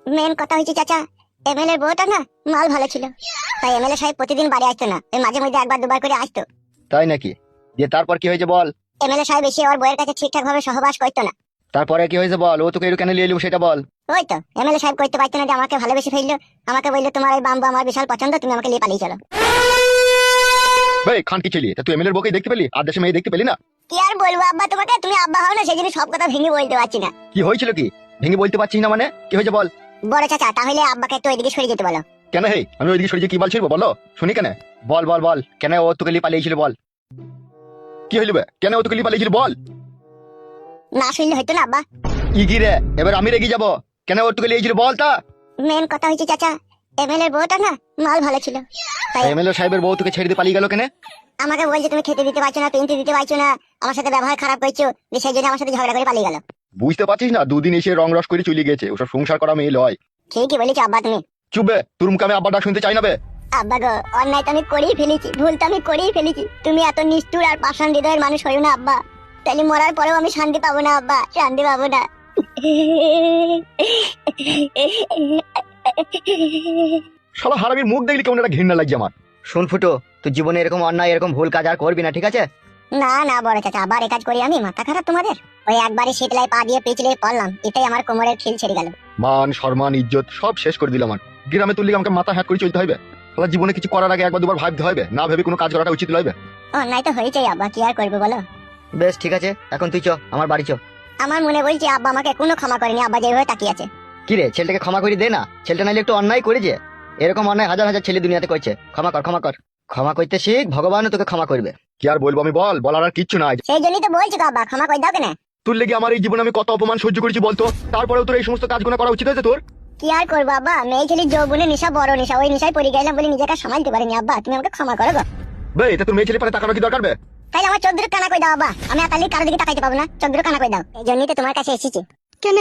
Main কথা হয়েছে চাচা, এমএলএ বউটা না মাল ভালো ছিল, তাই এমএলএ সাহেব প্রতিদিন বাড়ি আসতো না, ওই মাঝে মধ্যে একবার দুবার করে আসতো। তাই নাকি? দিয়ে তারপর কি হয়েছে বল। এমএলএ সাহেব এসে ওর বউয়ের কাছে ঠিকঠাক ভাবে সহবাস করতো না। তারপরে কি হয়েছে বল, ও তোকে কেন নিয়ে এলো সেটা বল। ওই তো এমএলএ সাহেব করতে পারতো না যে আমাকে ভালোবেসে ফেললো, আমাকে বললো তোমার এই বাম্বু আমার বিশাল পছন্দ, তুমি আমাকে নিয়ে পালিয়ে চলো। ভাই খান কি ছিলি তা তুই এমএলএর বউকে দেখতে পেলি, আর দেশে মেয়ে দেখতে পেলি না? কি আর বলবো আব্বা তোমাকে, তুমি আব্বা হও না, সেই জন্য সব কথা ভেঙে বলতে পারছি না। কি হয়েছিল, কি ভেঙে বলতে পারছিস না মানে? কি হয়েছে বল। বড় চাচা তাহলে আব্বাকে একটু ওইদিকে সরে যেতে বলো। কেন হে, আমি ওইদিকে সরে কি বলছিল বলো, শুনি কেন? বল বল বল, কেন ও তোকে নিয়ে পালিয়েছিল বল। কি হইল বে, কেন ও তোকে নিয়ে পালিয়েছিল বল। না শুনলে হয়তো না আব্বা। ইগি রে, এবার আমি রেগে যাবো। কেন ও তোকে নিয়েছিল বল তা। মেন কথা হয়েছে চাচা, এমএলএ বউটা না মাল ভালো ছিল, তাই এমএলএ সাহেবের বউ তোকে ছেড়ে দিয়ে পালিয়ে গেল কেন? আমাকে বলছে তুমি খেতে দিতে পারছো না, পিনতে দিতে পারছো না, আমার সাথে ব্যবহার খারাপ করছো, সেই জন্য আমার সাথে ঝগড়া করে পালিয়ে গেল। বুঝতে পারছিস না, দুদিন এসে রং রস করে চলে গেছে, ওসব সংসার করা মেয়ে লয়। ঠিকই বলেছো আব্বা তুমি। চুপবে, তোর মুখে আমি আব্বা ডাক শুনতে চাই না বে। আব্বা গো, অন্যায় তো আমি করেই ফেলেছি, ভুল তো আমি করেই ফেলেছি, তুমি এত নিষ্ঠুর আর পাষাণ হৃদয়ের মানুষ হইও না আব্বা, তাহলে মরার পরেও আমি শান্তি পাবো না আব্বা, শান্তি পাবো না। শালা হারামির মুখ দেখলি কেমন একটা ঘৃণা লাগছে আমার। শোন ফুটো, তুই জীবনে এরকম অন্যায় এরকম ভুল কাজ আর করবি না, ঠিক আছে? না না বড় চাচা, আবার এ কাজ করি আমি? মাথা খারাপ তোমাদের? ওই একবারই শীতলায় পা দিয়ে পিছলে পড়লাম, এটাই আমার কোমরের খিল ছেড়ে গেল। মান সম্মান ইজ্জত সব শেষ করে দিলাম আমার। গ্রামে তুললি আমাকে মাথা হ্যাট করে চলতে হবে। শালা জীবনে কিছু করার আগে একবার দুবার ভাবতে হবে, না ভেবে কোনো কাজ করাটা উচিত নয় বে। অন্যায় তো হয়েছে আব্বা, কি আর করবো বলো। বেশ ঠিক আছে, এখন তুই চ আমার বাড়ি চ। আমার মনে বলছে আব্বা আমাকে কোনো ক্ষমা করেনি, আব্বা যেভাবে তাকিয়ে আছে। কি রে, ছেলেটাকে ক্ষমা করে দে না, ছেলেটা নাইলে একটু অন্যায় করেছে। এরকম অন্যায় হাজার হাজার ছেলে দুনিয়াতে করছে। ক্ষমা কর, ক্ষমা কর, ক্ষমা করতে শিখ, ভগবানও তোকে ক্ষমা করবে। কি আর বলবো আমি, বল, বলার আর কিচ্ছু নাই। সেই জন্যই তো বলছি গো আব্বা, ক্ষমা করে দাও কেন? তোর লেগে আমার এই জীবনে আমি কত অপমান সহ্য করেছি বলতো, তারপরেও তোর এই সমস্ত কাজগুলো করা উচিত হয়েছে তোর? কি আর করবো আব্বা, মেয়ে ছেলে যৌবনের নেশা বড় নেশা, ওই নেশায় পড়ে গেলাম বলে নিজেকে সামালতে পারিনি আব্বা, তুমি আমাকে ক্ষমা করো গো। বে, এটা তোর মেয়ে ছেলে পারে তাকানো কি দরকার বে? তাইলে আমার 14 কানা করে দাও আব্বা, আমি আর তাহলে কারোর দিকে তাকাইতে পাবো না, 14 কানা করে দাও। এই জন্যই তো তোমার কাছে এসেছি। কেন?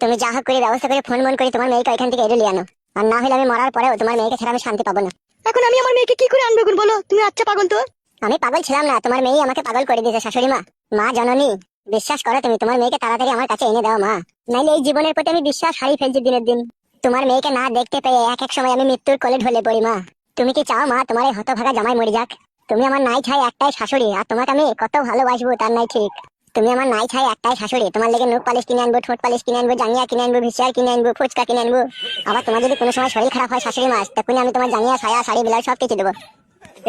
তুমি যা হোক করে ব্যবস্থা করে ফোন মন করে তোমার মেয়েকে এখান থেকে এড়িয়ে আনো, আর না হলে আমি মরার পরেও তোমার মেয়েকে ছাড়া আমি শান্তি পাবো না। এখন আমি আমার মেয়েকে কি করে আনবো এখন বলো, তুমি আচ্ছা পাগল তো। আমি পাগল ছিলাম না, তোমার মেয়ে আমাকে পাগল করে দিয়েছে শাশুড়ি মা। মা জননী, বিশ্বাস করো তুমি, তোমার মেয়েকে তাড়াতাড়ি আমার কাছে এনে দাও মা, নাইলে এই জীবনের প্রতি আমি বিশ্বাস হারিয়ে ফেলছি দিনের দিন। তোমার মেয়েকে না দেখতে পেয়ে এক এক সময় আমি মৃত্যুর কোলে ঢলে পড়ি মা। তুমি কি চাও মা তোমার এই হতভাগা জামাই মরে যাক? তুমি আমার নাই ছাই একটাই শাশুড়ি, আর তোমাকে আমি কত ভালোবাসবো তার নাই ঠিক। তুমি আমার নাই ছাই একটাই শাশুড়ি, তোমার লেগে নখ পালিশ কিনে আনবো, ঠোঁট পালিশ কিনে আনবো, জাঙ্গিয়া কিনে আনবো, ভিসিয়ার কিনে আনবো, ফুচকা কিনে আনবো। আবার তোমার যদি কোনো সময় শরীর খারাপ হয় শাশুড়ি মা, তখন আমি তোমার জাঙ্গিয়া সায়া শাড়ি ব্লাউজ সব কিছু দেবো।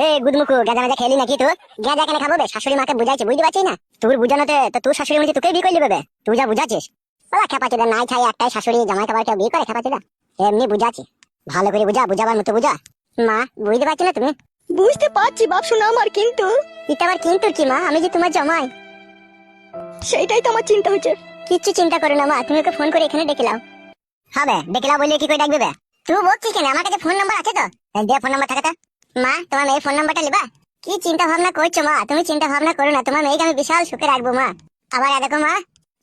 এ গুদমুকু, গাঁজা মাজা খেলি নাকি তুই? গাঁজা কেন খাবো বে? শাশুড়ি মাকে বুঝাইছি, বুঝতে পারছিস না? তোর বুঝানোতে তো তোর শাশুড়ি মনে তোকে বিয়ে করে নেবে, তুই যা বুঝাচ্ছিস। ওরা খেপাচিদা, নাই ছাই একটাই শাশুড়ি, জামাই খাবার কেউ বিয়ে করে খেপাচিদা? এমনি বুঝাচ্ছি, ভালো করে বুঝা, বুঝাবার মতো বুঝা। মা বুঝতে পারছি না তুমি? বুঝতে পারছি বাপ শোনা আমার, কিন্তু এটা আবার কিন্তু কি মা, আমি যে তোমার জামাই। সেইটাই তো আমার চিন্তা হচ্ছে। কিচ্ছু চিন্তা করো না মা, তুমি ওকে ফোন করে এখানে ডেকে লাও। হবে ডেকে লাও বললে কি করে ডাকবে বে? তুই বলছিস কেন? আমার কাছে ফোন নাম্বার আছে তো, দে ফোন নাম্বার থাকে। মা তোমার মেয়ের ফোন নাম্বারটা লিবা? কি চিন্তা ভাবনা করছো মা? তুমি চিন্তা ভাবনা করো না, তোমার মেয়েকে আমি বিশাল সুখে রাখবো মা। আবার দেখো মা,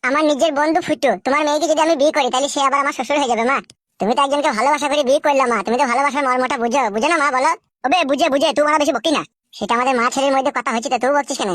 আমার নিজের বন্ধু ফুটু, তোমার মেয়েকে যদি আমি বিয়ে করি তাহলে সে আবার আমার শ্বশুর হয়ে যাবে মা। তুমি তো একজনকে ভালোবাসা করে বিয়ে করলা মা, তুমি তো ভালোবাসার মর্মটা বুঝো, বুঝো না মা বলো? ওবে বুঝে বুঝে তুই আমার বেশি বকি না, সেটা আমাদের মা ছেলের মধ্যে কথা হচ্ছে, তো তুই বকছিস কেন?